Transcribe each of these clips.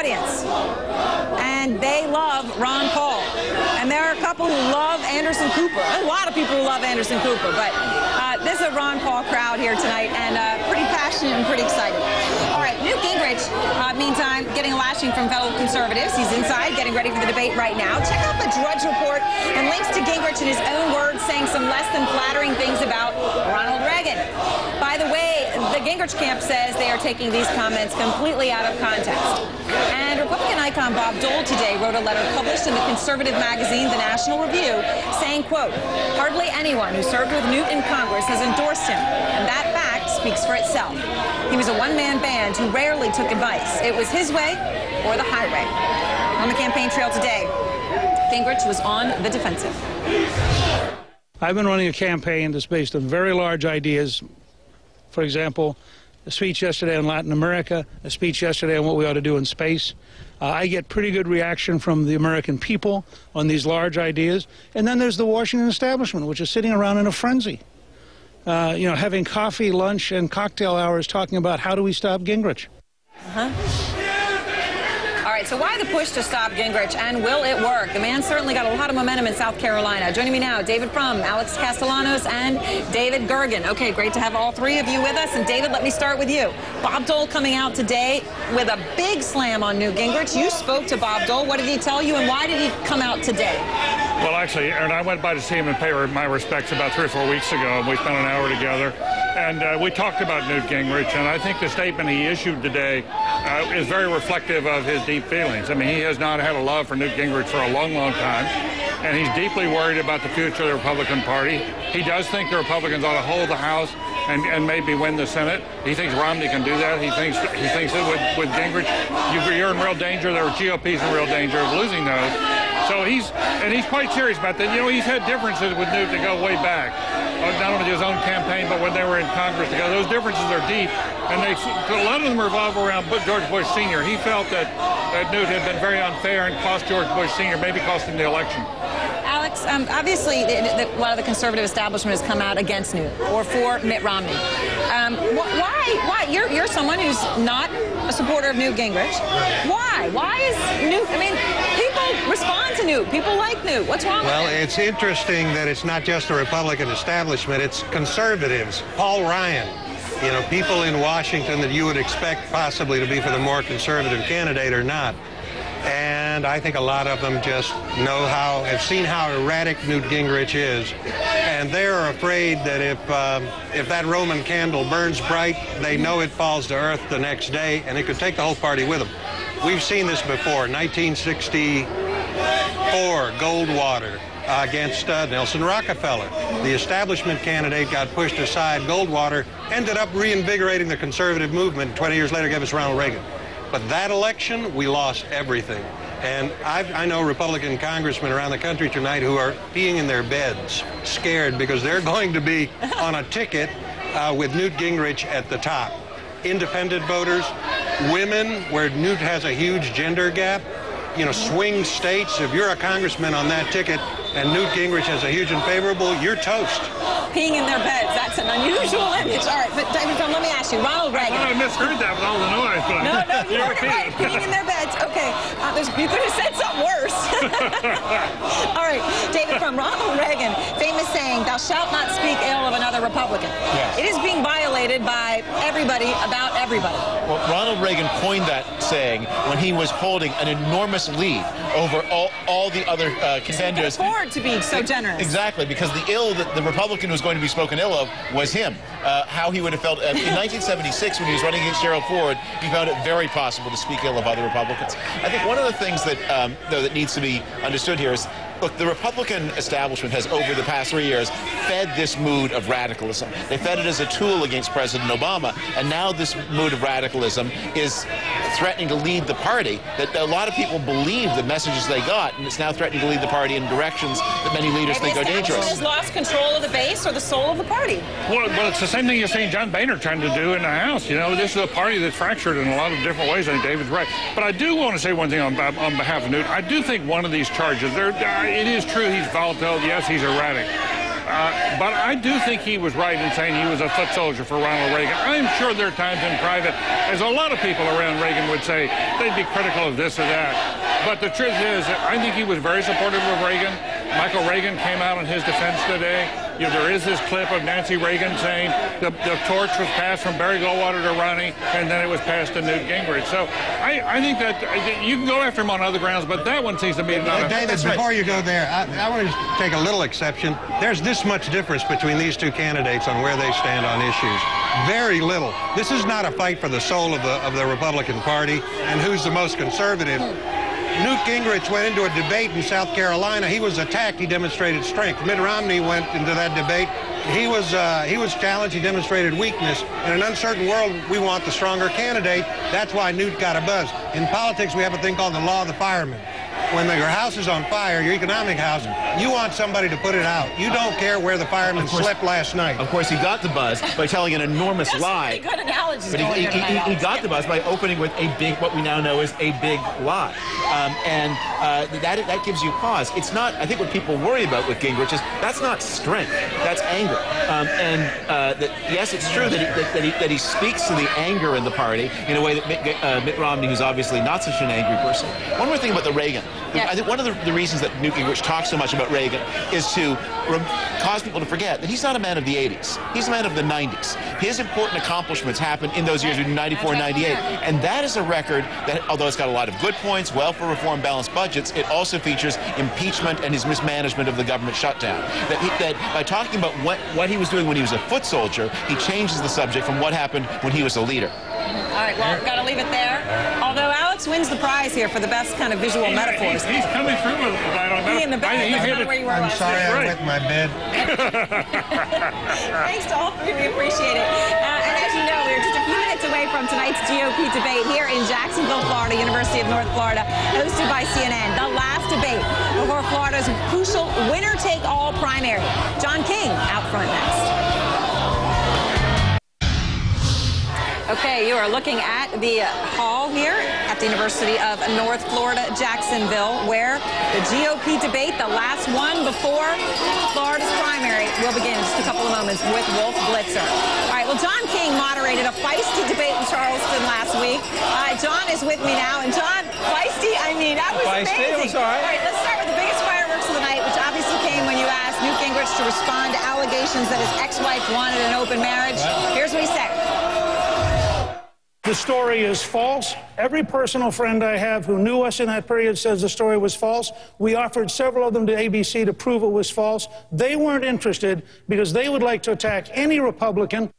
audience, and they love Ron Paul. And there are a couple who love Anderson Cooper. A lot of people who love Anderson Cooper, but this is a Ron Paul crowd here tonight, and pretty passionate and pretty excited. All right, Newt Gingrich, meantime, getting a lashing from fellow conservatives. He's inside, getting ready for the debate right now. Check out the Drudge Report and links to Gingrich in his own words, saying some less than flattering things about Ronald Reagan. By the way, the Gingrich camp says they are taking these comments completely out of context. And Republican icon Bob Dole today wrote a letter published in the conservative magazine The National Review saying, quote, "Hardly anyone who served with Newt in Congress has endorsed him, and that fact speaks for itself. He was a one-man band who rarely took advice. It was his way or the highway." On the campaign trail today, Gingrich was on the defensive. I've been running a campaign that's based on very large ideas. For example, a speech yesterday on Latin America, a speech yesterday on what we ought to do in space. I get pretty good reaction from the American people on these large ideas. And then there's the Washington establishment, which is sitting around in a frenzy. You know, having coffee, lunch, and cocktail hours talking about how do we stop Gingrich. All right, so why the push to stop Gingrich, and will it work? The man certainly got a lot of momentum in South Carolina. Joining me now, David Frum, Alex Castellanos, and David Gergen. Okay, great to have all three of you with us. And David, let me start with you. Bob Dole coming out today with a big slam on Newt Gingrich. You spoke to Bob Dole. What did he tell you, and why did he come out today? Well, actually, Aaron, I went by to see him and pay my respects about 3 or 4 weeks ago, and we spent an hour together. And we talked about Newt Gingrich, and I think the statement he issued today is very reflective of his deep feelings. I mean, he has not had a love for Newt Gingrich for a long, long time, and he's deeply worried about the future of the Republican Party. He does think the Republicans ought to hold the House and maybe win the Senate. He thinks Romney can do that. He thinks that with Gingrich, you're in real danger. The GOP's in real danger of losing those. So he's quite serious about that. You know, he's had differences with Newt that go way back, not only his own campaign, but when they were in Congress together. Those differences are deep, and a lot of them revolve around George Bush Sr. He felt that Newt had been very unfair and cost George Bush Sr., maybe cost him the election. Alex, obviously, a lot of the conservative establishment has come out against Newt or for Mitt Romney. Why? You're someone who's not a supporter of Newt Gingrich. Why? Why is Newt? I mean, people respond to Newt. People like Newt. What's wrong with it? Well, it's interesting that it's not just the Republican establishment. It's conservatives. Paul Ryan. You know, people in Washington that you would expect possibly to be for the more conservative candidate or not. And I think a lot of them just have seen how erratic Newt Gingrich is. And they're afraid that if that Roman candle burns bright, they know it falls to earth the next day, and it could take the whole party with them. We've seen this before. 1964, Goldwater against Nelson Rockefeller. The establishment candidate got pushed aside. Goldwater ended up reinvigorating the conservative movement. 20 years later, gave us Ronald Reagan. But that election, we lost everything. And I know Republican congressmen around the country tonight who are peeing in their beds, scared because they're going to be on a ticket with Newt Gingrich at the top. Independent voters, women, where Newt has a huge gender gap, you know, swing states. If you're a congressman on that ticket and Newt Gingrich has a huge and favorable, you're toast. Peeing in their beds, that's an unusual image. All right, but David, let me ask you, Ronald Reagan. I misheard that with all the noise. But No, you heard it right, peeing in their beds. Okay, you could have said something worse. All right, David, from Ronald Reagan, famous saying, "Thou shalt not speak ill of another Republican." Yes. It is being violated by everybody about everybody. Well, Ronald Reagan coined that saying when he was holding an enormous lead over all the other contenders. He could afford to be so generous. Exactly, because the ill that the Republican was going to be spoken ill of was him. How he would have felt in 1976 when he was running against Gerald Ford, he found it very possible to speak ill of other Republicans. I think one of the things that though that needs to be understood here is, look, the Republican establishment has, over the past 3 years, fed this mood of radicalism. They fed it as a tool against President Obama, and now this mood of radicalism is threatening to lead the party. That a lot of people believe the messages they got, and it's now threatening to lead the party in directions that many leaders think are dangerous. Maybe has lost control of the base or the soul of the party. Well, it's the same thing you're seeing John Boehner trying to do in the House. You know, this is a party that's fractured in a lot of different ways. I think David's right. But I do want to say one thing on behalf of Newt. I do think one of these charges, it is true he's volatile. Yes, he's erratic. But I do think he was right in saying he was a foot soldier for Ronald Reagan. I'm sure there are times in private, as a lot of people around Reagan would say, they'd be critical of this or that. But the truth is, I think he was very supportive of Reagan. Michael Reagan came out in his defense today. You know, there is this clip of Nancy Reagan saying the torch was passed from Barry Goldwater to Ronnie, and then it was passed to Newt Gingrich. So I think that you can go after him on other grounds, but that one seems to be not. David, before you go there, I want to take a little exception. There's this much difference between these two candidates on where they stand on issues. Very little. This is not a fight for the soul of the Republican Party and who's the most conservative. Newt Gingrich went into a debate in South Carolina. He was attacked. He demonstrated strength. Mitt Romney went into that debate. He was challenged. He demonstrated weakness. In an uncertain world, we want the stronger candidate. That's why Newt got a buzz. In politics, we have a thing called the law of the fireman. When your house is on fire, your economic house, you want somebody to put it out. You don't care where the fireman slept last night. Of course, he got the buzz by telling an enormous lie. Good analogies. But he got the buzz by opening with a big, what we now know is a big lie. That gives you pause. It's not, I think what people worry about with Gingrich is that's not strength, that's anger. Yes, it's true that he speaks to the anger in the party in a way that Mitt Romney, who's obviously not such an angry person. One more thing about the Reagan. Yes. I think one of the reasons that Newt Gingrich talks so much about Reagan is to cause people to forget that he's not a man of the 80s. He's a man of the 90s. His important accomplishments happened in those years between 94 and 98. And that is a record that, although it's got a lot of good points, welfare reform, balanced budgets, it also features impeachment and his mismanagement of the government shutdown. That by talking about what he was doing when he was a foot soldier, he changes the subject from what happened when he was a leader. All right, well, got to leave it there. Although Alex wins the prize here for the best kind of visual metaphors. He's coming through with that on He in the bed. That's not where you were I'm last sorry week. I wet my bed. Thanks to all three. We appreciate it. And as you know, we're just a few minutes away from tonight's GOP debate here in Jacksonville, Florida, University of North Florida, hosted by CNN. The last debate before Florida's crucial winner-take-all primary. John King out front next. Okay, you are looking at the hall here at the University of North Florida, Jacksonville, where the GOP debate, the last one before Florida's primary, will begin in just a couple of moments with Wolf Blitzer. All right, well, John King moderated a feisty debate in Charleston last week. John is with me now, and John, feisty, I mean, that was feisty, amazing. it was all right. All right, let's start with the biggest fireworks of the night, which obviously came when you asked Newt Gingrich to respond to allegations that his ex-wife wanted an open marriage. Right. Here's what he said. The story is false. Every personal friend I have who knew us in that period says the story was false. We offered several of them to ABC to prove it was false. They weren't interested because they would like to attack any Republican.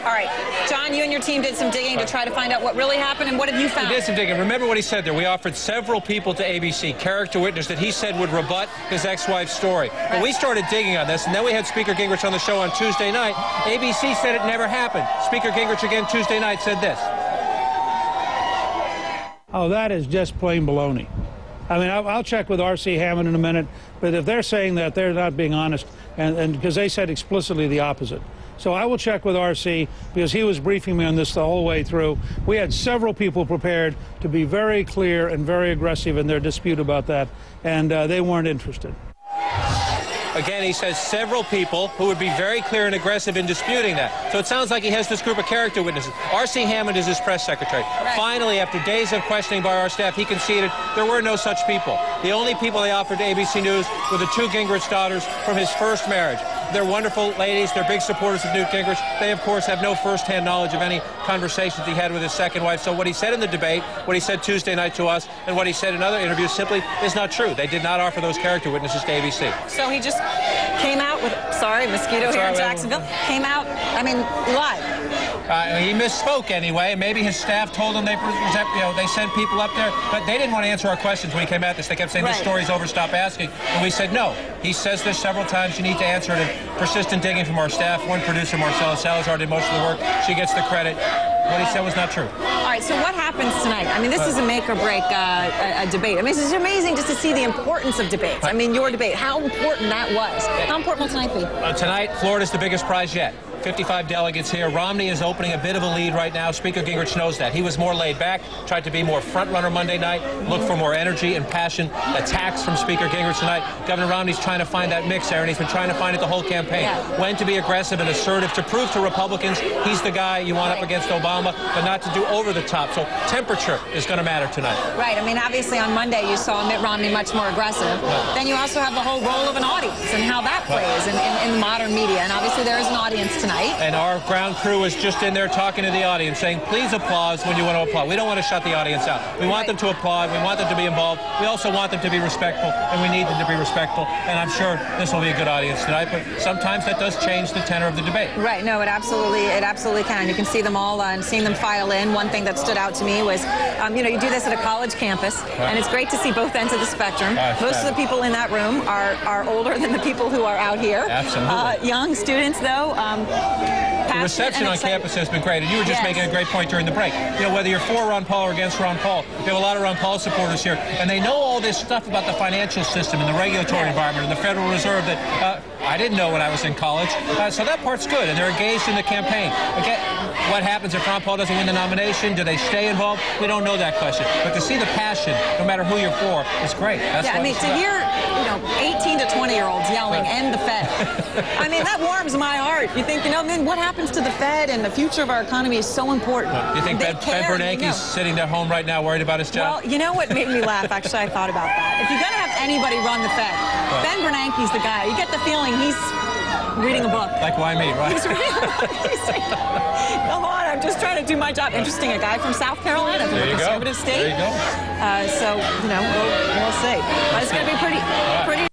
All right, John, you and your team did some digging to try to find out what really happened, and what have you found? We did some digging. Remember what he said there. We offered several people to ABC, character witness, that he said would rebut his ex-wife's story. Right. But we started digging on this, and then we had Speaker Gingrich on the show on Tuesday night. ABC said it never happened. Speaker Gingrich again Tuesday night said this. Oh, that is just plain baloney. I mean, I'll check with R.C. Hammond in a minute, but if they're saying that, they're not being honest, and because they said explicitly the opposite. So I will check with R.C. because he was briefing me on this the whole way through. We had several people prepared to be very clear and very aggressive in their dispute about that, and they weren't interested. Again, he says several people who would be very clear and aggressive in disputing that. So it sounds like he has this group of character witnesses. R.C. Hammond is his press secretary. Right. Finally, after days of questioning by our staff, he conceded there were no such people. The only people they offered to ABC News were the two Gingrich daughters from his first marriage. They're wonderful ladies. They're big supporters of Newt Gingrich. They, of course, have no first-hand knowledge of any conversations he had with his second wife. So what he said in the debate, what he said Tuesday night to us, and what he said in other interviews simply is not true. They did not offer those character witnesses to ABC. So he just came out with, sorry, mosquito here in Jacksonville, came out, I mean, live. He misspoke anyway. Maybe his staff told him they sent people up there, but they didn't want to answer our questions when he came at this. They kept saying, this story's over, stop asking. And we said, no. He says this several times. You need to answer it. And persistent digging from our staff. One producer, Marcella Salazar, did most of the work. She gets the credit. What he said was not true. All right, so what happens tonight? I mean, this is a make or break a debate. I mean, it's amazing just to see the importance of debates. I mean, your debate, how important that was. How important will tonight be? Tonight, Florida's the biggest prize yet. 55 delegates here. Romney is opening a bit of a lead right now. Speaker Gingrich knows that. He was more laid back, tried to be more front runner Monday night, look for more energy and passion, attacks from Speaker Gingrich tonight. Governor Romney's trying to find that mix, Aaron. He's been trying to find it the whole campaign. When to be aggressive and assertive, to prove to Republicans he's the guy you want up against Obama, but not to do over the top. So temperature is going to matter tonight. Right. I mean, obviously on Monday you saw Mitt Romney much more aggressive. Then you also have the whole role of an audience and how that plays in modern media. And obviously there is an audience tonight. And our ground crew is just in there talking to the audience, saying, please applause when you want to applaud. We don't want to shut the audience out. We want them to applaud. We want them to be involved. We also want them to be respectful, and we need them to be respectful. And I'm sure this will be a good audience tonight, but sometimes that does change the tenor of the debate. Right. No, it absolutely can. You can see them all and seeing them file in. One thing that stood out to me was, you know, you do this at a college campus, and it's great to see both ends of the spectrum. Most of the people in that room are older than the people who are out here. Absolutely. Young students, though. The reception on campus has been great, and you were just making a great point during the break. You know, whether you're for Ron Paul or against Ron Paul, we have a lot of Ron Paul supporters here, and they know all this stuff about the financial system and the regulatory environment and the Federal Reserve that I didn't know when I was in college. So that part's good, and they're engaged in the campaign. Again, what happens if Ron Paul doesn't win the nomination? Do they stay involved? We don't know that question. But to see the passion, no matter who you're for, is great. That's I mean, to hear 18 to 20-year-olds yelling, "End the Fed." I mean, that warms my heart. You think, man, what happens to the Fed and the future of our economy is so important. You think Ben Bernanke's sitting there home right now worried about his job? Well, you know what made me laugh? Actually, I thought about that. If you're going to have anybody run the Fed, Ben Bernanke's the guy. You get the feeling he's reading a book. Like why me, right? He's reading a book. He's saying, come on, I'm just trying to do my job. Interesting, a guy from South Carolina, from a conservative state. There you go. So, we'll see. But it's going to be pretty